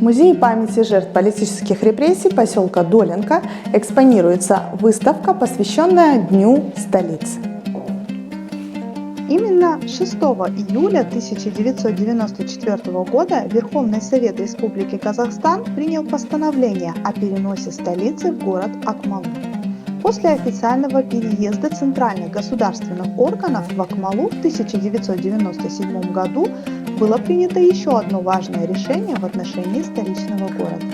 В Музее памяти жертв политических репрессий поселка Долинка экспонируется выставка, посвященная Дню столицы. Именно 6 июля 1994 года Верховный Совет Республики Казахстан принял постановление о переносе столицы в город Акмалу. После официального переезда центральных государственных органов в Акмалу в 1997 году было принято еще одно важное решение в отношении столичного города.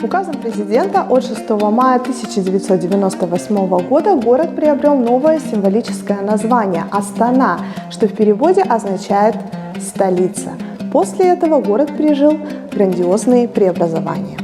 Указом президента от 6 мая 1998 года город приобрел новое символическое название – Астана, что в переводе означает «столица». После этого город пережил грандиозные преобразования.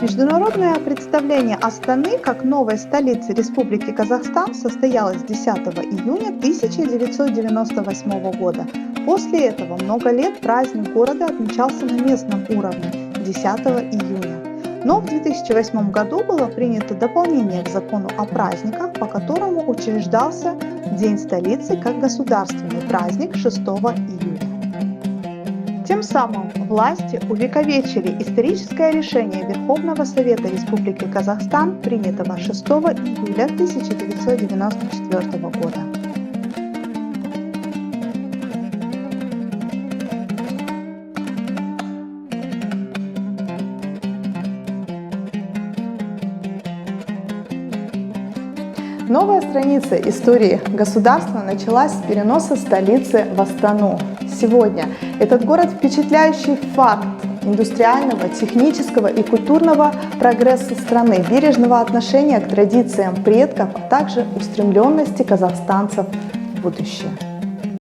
Международное представление Астаны как новой столицы Республики Казахстан состоялось 10 июня 1998 года. После этого много лет праздник города отмечался на местном уровне 10 июня. Но в 2008 году было принято дополнение к закону о праздниках, по которому учреждался День столицы как государственный праздник 6 июля. Тем самым власти увековечили историческое решение Верховного Совета Республики Казахстан, принятого 6 июля 1994 года. Новая страница истории государства началась с переноса столицы в Астану. Сегодня этот город – впечатляющий факт индустриального, технического и культурного прогресса страны, бережного отношения к традициям предков, а также устремленности казахстанцев в будущее.